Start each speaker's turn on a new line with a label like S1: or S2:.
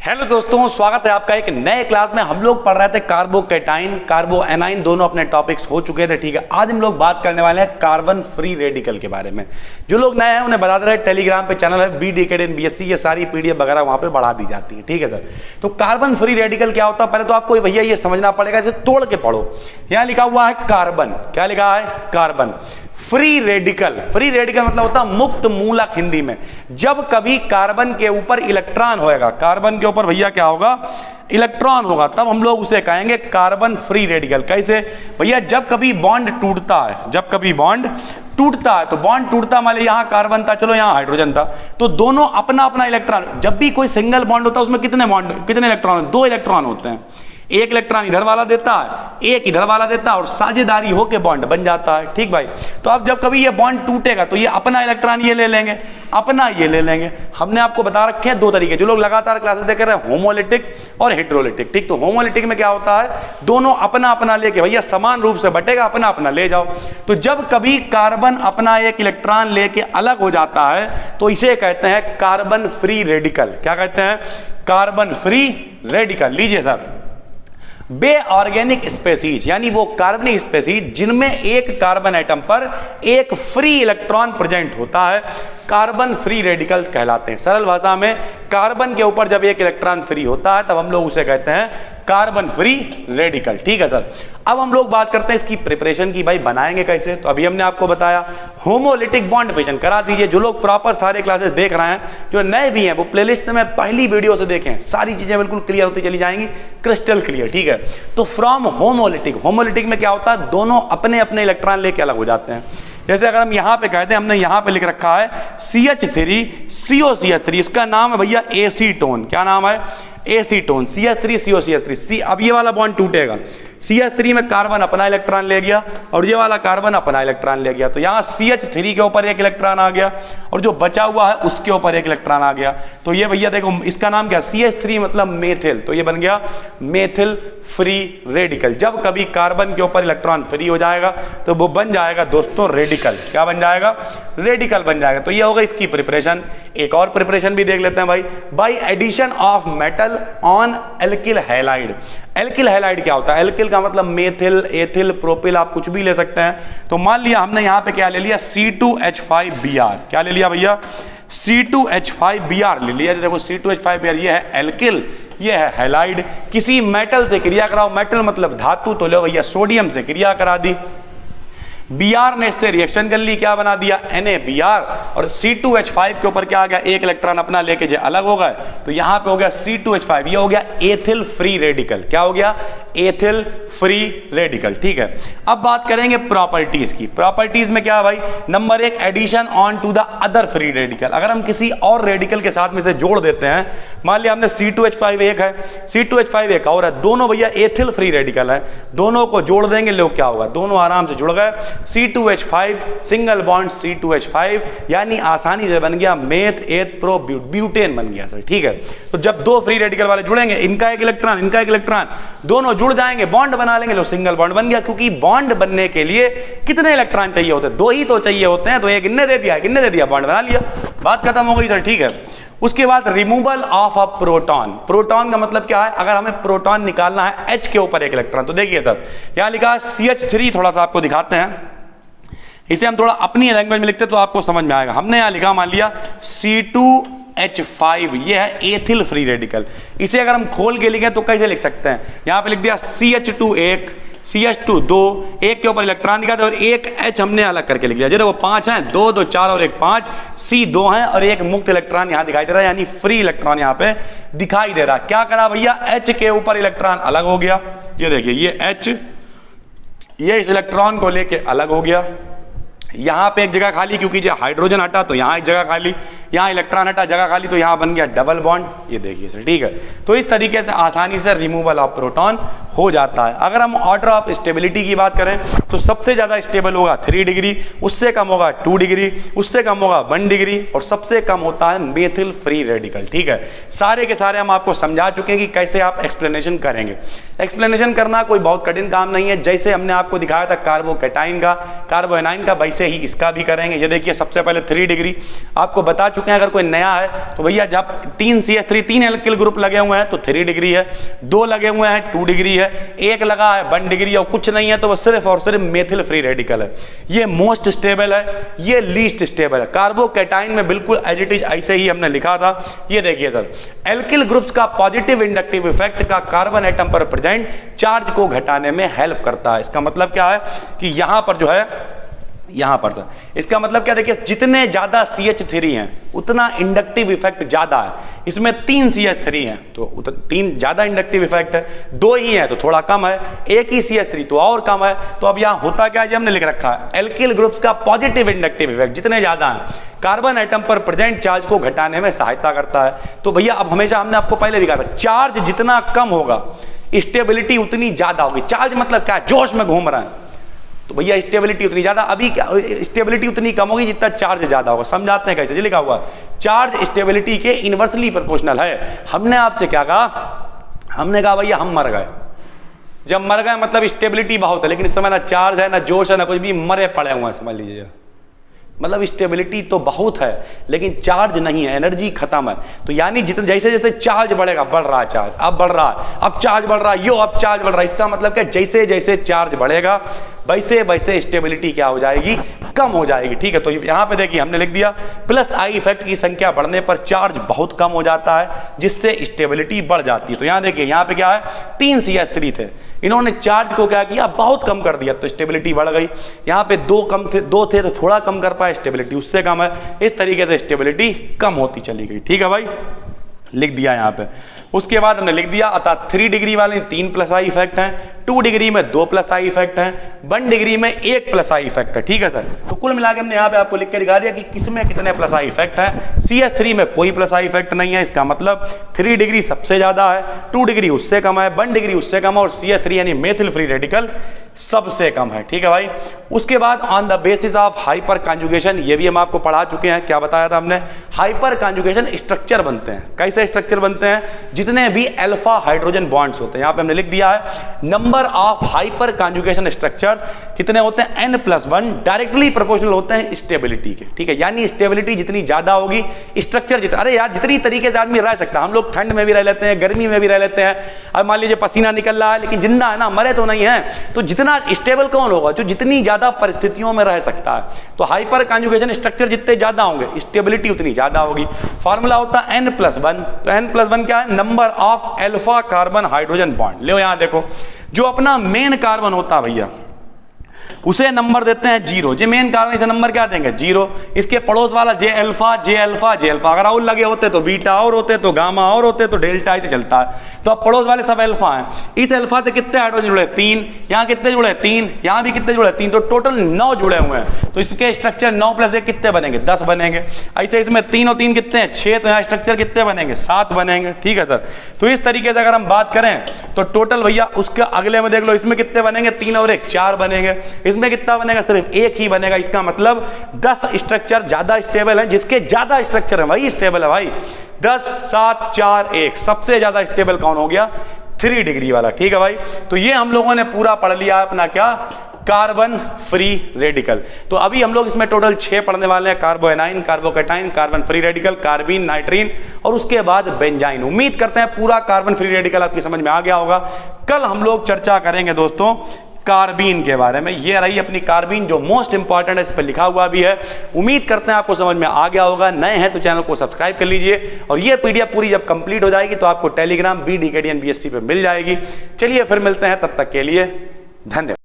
S1: Hello दोस्तों, स्वागत है आपका एक नए क्लास में। हम लोग पढ़ रहे थे कार्बोकैटाइन, कार्बो एनाइन, दोनों अपने टॉपिक्स हो चुके थे। ठीक है, आज हम लोग बात करने वाले हैं कार्बन फ्री रेडिकल के बारे में। जो लोग नए हैं उन्हें बता दे रहे हैं, टेलीग्राम पे चैनल है BD BSc, ये सारी PDF वगैरह वहां पे बढ़ा दी जाती है। ठीक है सर, तो कार्बन फ्री रेडिकल क्या होता है पहले तो आपको भैया ये समझना पड़ेगा, इसे तोड़ के पढ़ो। यहाँ लिखा हुआ है कार्बन, क्या लिखा है? Carbon. Free radical, free radical मतलब होता है मुक्त मूलक हिंदी में। जब कभी कार्बन के ऊपर इलेक्ट्रॉन होएगा, कार्बन के ऊपर भैया क्या होगा? इलेक्ट्रॉन होगा, तब हम लोग उसे कहेंगे कार्बन फ्री रेडिकल। कैसे भैया? जब कभी बॉन्ड टूटता है, जब कभी बॉन्ड टूटता है, तो बॉन्ड टूटता मान लीजिए यहाँ कार्बन था, चलो यहाँ हाइड्रोजन था, तो दोनों अपना अपना इलेक्ट्रॉन, जब भी कोई सिंगल बॉन्ड होता है उसमें कितने बॉन्ड, कितने इलेक्ट्रॉन? 2 इलेक्ट्रॉन होते हैं। एक इलेक्ट्रॉन इधर वाला देता है, एक इधर वाला देता है, और साझेदारी होकर बॉन्ड बन जाता है। ठीक भाई, तो अब जब कभी ये बॉन्ड टूटेगा तो ये अपना इलेक्ट्रॉन ये ले लेंगे, अपना ये ले लेंगे। हमने आपको बता रखे हैं 2 तरीके, जो लोग लगातार क्लासेस देख रहे हैं, होमोलिटिक और हेटेरोलिटिक। ठीक, तो होमोलिटिक में क्या होता है? दोनों अपना अपना लेके भैया समान रूप से बटेगा, अपना अपना ले जाओ। तो जब कभी कार्बन अपना एक इलेक्ट्रॉन लेके अलग हो जाता है तो इसे कहते हैं कार्बन फ्री रेडिकल। क्या कहते हैं? Carbon free radical. लीजिए सर, बे ऑर्गेनिक स्पेसीज यानी वो कार्बनिक स्पेसीज जिनमें एक कार्बन एटम पर एक फ्री इलेक्ट्रॉन प्रेजेंट होता है, कार्बन फ्री रेडिकल्स कहलाते हैं। सरल भाषा में कार्बन के ऊपर जब एक इलेक्ट्रॉन फ्री होता है तब हम लोग उसे कहते हैं कार्बन फ्री रेडिकल। ठीक है सर, अब हम लोग बात करते हैं इसकी प्रिपरेशन की। भाई बनाएंगे कैसे? तो अभी हमने आपको बताया, होमोलिटिक बॉन्ड फिशन करा दीजिए। जो लोग प्रॉपर सारे क्लासेस देख रहे हैं, जो नए भी हैं, वो प्लेलिस्ट में पहली वीडियो से देखें, सारी चीजें बिल्कुल क्लियर होती चली जाएंगी, क्रिस्टल क्लियर। ठीक है, तो फ्रॉम होमोलिटिक, होमोलिटिक में क्या होता है? दोनों अपने अपने इलेक्ट्रॉन लेके अलग हो जाते हैं। जैसे अगर हम यहां पे कहते हैं, हमने यहां पे लिख रखा है CH3COCH3, इसका नाम है भैया एसीटोन। क्या नाम है? एसीटोन। CH3COCH3। अब ये वाला बॉन्ड टूटेगा, CH3 में कार्बन अपना इलेक्ट्रॉन ले गया और ये वाला कार्बन अपना इलेक्ट्रॉन ले गया, तो यहाँ CH3 के ऊपर एक इलेक्ट्रॉन आ गया और जो बचा हुआ है उसके ऊपर एक इलेक्ट्रॉन आ गया। तो ये भैया देखो, इसका नाम क्या? CH3 मतलब मेथिल, तो ये बन गया मेथिल फ्री रेडिकल। जब कभी कार्बन के ऊपर इलेक्ट्रॉन फ्री हो जाएगा तो वो बन जाएगा दोस्तों रेडिकल। क्या बन जाएगा? रेडिकल बन जाएगा। तो ये होगा इसकी प्रिपरेशन। एक और प्रिपरेशन भी देख लेते हैं भाई, by addition of metal on alkyl halide. Alkyl halide क्या होता है? एल्किल का मतलब मेथिल, एथिल, प्रोपिल, आप कुछ भी ले सकते हैं। तो मान लिया हमने यहां पे क्या ले लिया? C2H5Br। क्या ले लिया भैया? C2H5Br ले लिया। देखो C2H5Br ये है एल्किल, ये है हैलाइड। किसी मेटल से क्रिया कराओ, मेटल मतलब धातु, तो लो भैया सोडियम से क्रिया करा दी, Br ने इससे रिएक्शन कर ली, क्या बना दिया? NaBr। और C2H5 के ऊपर क्या आ गया? एक इलेक्ट्रॉन अपना लेके जो अलग हो गए, तो यहां पे हो गया C2H5, ये हो गया एथिल फ्री रेडिकल। क्या हो गया? Ethyl free radical. ठीक है, अब बात करेंगे प्रॉपर्टीज की। प्रॉपर्टीज में क्या है भाई? Number 1, addition on to the other free radical. अगर हम किसी और रेडिकल के साथ में से जोड़ देते हैं, मान लिया हमने C2H5 एक है, C2H5 एक और है, दोनों भैया एथिल फ्री रेडिकल है, दोनों को जोड़ देंगे, लोग क्या होगा? दोनों आराम से जुड़ गए, C2H5 सिंगल बॉन्ड C2H5, यानी आसानी से बन गया मेथ एथ प्रो ब्यूटेन बन गया सर। ठीक है, तो जब 2 फ्री रेडिकल वाले जुड़ेंगे, इनका एक इलेक्ट्रॉन, इनका एक इलेक्ट्रॉन, दोनों जुड़ जाएंगे, बॉन्ड बना लेंगे, लो सिंगल बॉन्ड बन गया। क्योंकि बॉन्ड बनने के लिए कितने इलेक्ट्रॉन चाहिए होते हैं? 2 ही तो चाहिए होते हैं, तो एक इनने दे दिया, किन्ने दे दिया, बॉन्ड बना लिया, बात खत्म हो गई सर। ठीक है, उसके बाद removal of a proton. Proton का मतलब क्या है? अगर हमें प्रोटॉन निकालना है H के ऊपर एक इलेक्ट्रॉन, तो देखिए सर यहां लिखा CH3, थोड़ा सा आपको दिखाते हैं, इसे हम थोड़ा अपनी लैंग्वेज में लिखते तो आपको समझ में आएगा। हमने यहां लिखा, मान लिया C2H5, ये है एथिल फ्री रेडिकल। इसे अगर हम खोल के लिखें तो कैसे लिख सकते हैं? यहां पे लिख दिया CH2 1, CH2 2, एक के ऊपर इलेक्ट्रॉन दिखाते और एक H हमने अलग करके लिख लिया। जो 5 हैं, 2 2 4 और 1 5, C 2 है और एक मुक्त इलेक्ट्रॉन यहां दिखाई दे रहा है, यानी फ्री इलेक्ट्रॉन यहां पे दिखाई दे रहा है। क्या करा भैया? H के ऊपर इलेक्ट्रॉन अलग हो गया, ये देखिए ये H, ये इस इलेक्ट्रॉन को लेके अलग हो गया। यहाँ पे एक जगह खाली, क्योंकि जो हाइड्रोजन हटा तो यहाँ एक जगह खाली, यहाँ इलेक्ट्रॉन हटा जगह खाली, तो यहाँ बन गया डबल बॉन्ड, ये देखिए सर। ठीक है, तो इस तरीके से आसानी से रिमूवल ऑफ प्रोटॉन हो जाता है। अगर हम ऑर्डर ऑफ स्टेबिलिटी की बात करें तो सबसे ज़्यादा स्टेबल होगा 3 डिग्री, उससे कम होगा 2 डिग्री, उससे कम होगा 1 डिग्री और सबसे कम होता है मेथिल फ्री रेडिकल। ठीक है, सारे के सारे हम आपको समझा चुके हैं कि कैसे आप एक्सप्लेनेशन करेंगे। एक्सप्लेनेशन करना कोई बहुत कठिन काम नहीं है, जैसे हमने आपको दिखाया था कार्बोकैटाइन का, कार्बोएनाइन का, वैसे ही इसका भी करेंगे। ये देखिए सबसे पहले 3 डिग्री आपको बता चुके हैं। अगर कोई नया है तो भैया जब 3 CH3 3 एल्किल ग्रुप लगे हुए हैं तो 3 डिग्री है, 2 लगे हुए हैं 2 डिग्री है, 1 लगा है 1 डिग्री और कुछ नहीं है तो वो सिर्फ और सिर्फ मेथिल फ्री रेडिकल है। ये मोस्ट स्टेबल है, ये लीस्ट स्टेबल है। कार्बोकैटाइन में बिल्कुल एज इट इज ऐसे ही हमने लिखा था। ये देखिए सर, एल्किल ग्रुप्स का पॉजिटिव इंडक्टिव इफेक्ट का कार्बन एटम पर प्रेजेंट चार्ज को घटाने में हेल्प करता है। इसका मतलब क्या है कि यहां पर जो है, यहां पर था, इसका मतलब क्या, देखिए जितने ज्यादा CH3 हैं उतना इंडक्टिव इफेक्ट ज्यादा है। इसमें 3 CH3 हैं तो 3 ज्यादा इंडक्टिव इफेक्ट है, 2 ही है तो थोड़ा कम है, 1 ही CH3 तो और कम है। तो अब यहां होता क्या है, हमने लिख रखा है एल्किल ग्रुप्स का पॉजिटिव इंडक्टिव इफेक्ट जितने ज्यादा हैं कार्बन एटम पर प्रेजेंट चार्ज को घटाने में सहायता करता है। तो भैया अब हमेशा हमने आपको पहले भी कहा था, चार्ज जितना कम होगा स्टेबिलिटी उतनी ज्यादा होगी। चार्ज मतलब क्या, जोश में घूम रहा है तो भैया स्टेबिलिटी उतनी ज्यादा, अभी स्टेबिलिटी उतनी कम होगी जितना चार्ज ज्यादा होगा। समझाते हैं कैसे, लिखा हुआ चार्ज स्टेबिलिटी के इनवर्सली प्रोपोर्शनल है। हमने आपसे क्या कहा, हमने कहा भैया हम मर गए। जब मर गए मतलब स्टेबिलिटी बहुत है, लेकिन इस समय ना चार्ज है ना जोश है ना कुछ भी, मरे पड़े हुए हैं समझ लीजिए। मतलब स्टेबिलिटी तो बहुत है लेकिन चार्ज नहीं है, एनर्जी खत्म है। तो यानी जितने जैसे जैसे चार्ज बढ़ेगा, बढ़ रहा है चार्ज, अब बढ़ रहा है, अब चार्ज बढ़ रहा है, यो अब चार्ज बढ़ रहा है। इसका मतलब क्या, जैसे जैसे चार्ज बढ़ेगा वैसे वैसे स्टेबिलिटी क्या हो जाएगी, कम हो जाएगी। ठीक है, तो यहाँ पे देखिए हमने लिख दिया प्लस आई इफेक्ट की संख्या बढ़ने पर चार्ज बहुत कम हो जाता है जिससे स्टेबिलिटी बढ़ जाती है। तो यहाँ देखिए यहाँ पे क्या है, 3 CH3 थे, इन्होंने चार्ज को क्या किया, बहुत कम कर दिया तो स्टेबिलिटी बढ़ गई। यहाँ पे 2 थे तो थोड़ा कम कर पाए, स्टेबिलिटी उससे कम है। इस तरीके से स्टेबिलिटी कम होती चली गई। ठीक है भाई, लिख दिया यहाँ पे। उसके बाद हमने लिख दिया अतः 3 डिग्री वाले 3 प्लस आई इफेक्ट हैं, 2 डिग्री में 2 प्लस आई इफेक्ट हैं, 1 डिग्री में 1 प्लस आई इफेक्ट है। ठीक है सर, तो कुल मिला के हमने यहाँ पे आपको लिख के दिखा दिया कि किसमें कितने प्लस आई इफेक्ट है। CH3 में कोई प्लस आई इफेक्ट नहीं है, इसका मतलब 3 डिग्री सबसे ज्यादा है, 2 डिग्री उससे कम है, 1 डिग्री उससे कम है और CH3 यानी मेथिल फ्री रेडिकल सबसे कम है। ठीक है भाई, उसके बाद on the basis of hyper conjugation, ये भी हम आपको पढ़ा चुके हैं। क्या बताया था हमने, हाइपर कॉन्जुगेशन स्ट्रक्चर बनते हैं। कैसे स्ट्रक्चर बनते हैं, जितने भी अल्फा हाइड्रोजन बॉन्ड्स होते हैं, यहाँ पे हमने लिख दिया है number of hyper conjugation structures कितने होते हैं, N+1 डायरेक्टली प्रोपोर्शनल होते हैं स्टेबिलिटी के। ठीक है, यानी स्टेबिलिटी जितनी ज्यादा होगी स्ट्रक्चर जितना, अरे यार जितनी तरीके से आदमी रह सकता है, हम लोग ठंड में भी रह लेते हैं, गर्मी में भी रह लेते हैं। अब मान लीजिए पसीना निकल रहा है लेकिन जिंदा है ना, मरे तो नहीं है। तो जितना स्टेबल कौन होगा, जो जितनी ज्यादा परिस्थितियों में रह सकता है। तो हाइपर कॉन्जुगेशन स्ट्रक्चर जितने ज्यादा होंगे स्टेबिलिटी उतनी ज्यादा होगी। फार्मूला होता है N+1, तो N+1 क्या है, number of alpha carbon hydrogen bond. लो यहां देखो, जो अपना मेन कार्बन होता है भैया उसे नंबर देते हैं 0, जो मेन कार्बन इसे नंबर क्या देंगे 0। इसके पड़ोस वाला J alpha J alpha J alpha, अगर और लगे होते तो बीटा और होते तो गामा और होते तो डेल्टा, ऐसे चलता है। तो अब पड़ोस वाले सब अल्फा हैं, इस अल्फा से कितने हाइड्रोजन जुड़े 3, यहाँ कितने जुड़े 3, यहाँ भी कितने जुड़े 3, तो टोटल 9 जुड़े हुए हैं। तो इसके स्ट्रक्चर 9 + 1 कितने बनेंगे 10 बनेंगे। ऐसे इसमें 3 और 3 कितने हैं 6, तो यहाँ स्ट्रक्चर कितने बनेंगे 7 बनेंगे। ठीक है सर, तो इस तरीके से अगर हम बात करें तो टोटल भैया उसका अगले में देख लो, इसमें कितने बनेंगे 3 और 1 4 बनेंगे, इसमें कितना बनेगा सिर्फ 1 ही बनेगा। इसका मतलब 10 स्ट्रक्चर ज्यादा स्टेबल है, जिसके ज्यादा स्ट्रक्चर है वही स्टेबल है भाई। 10 7 4 1 सबसे ज्यादा स्टेबल कौन हो गया, 3 डिग्री वाला। ठीक है भाई, तो ये हम लोगों ने पूरा पढ़ लिया अपना क्या, कार्बन फ्री रेडिकल। तो अभी हम लोग इसमें टोटल 6 पढ़ने वाले हैं, carbanion, carbocation, carbon free radical, carbene, nitrene और उसके बाद बेंजाइन। उम्मीद करते हैं पूरा कार्बन फ्री रेडिकल आपकी समझ में आ गया होगा। कल हम लोग चर्चा करेंगे दोस्तों कार्बीन के बारे में। ये रही अपनी कार्बीन जो मोस्ट इंपॉर्टेंट है, इस पर लिखा हुआ भी है। उम्मीद करते हैं आपको समझ में आ गया होगा। नए हैं तो चैनल को सब्सक्राइब कर लीजिए और ये पीडीएफ पूरी जब कंप्लीट हो जाएगी तो आपको टेलीग्राम BD Academy BSc पे मिल जाएगी। चलिए फिर मिलते हैं, तब तक के लिए धन्यवाद।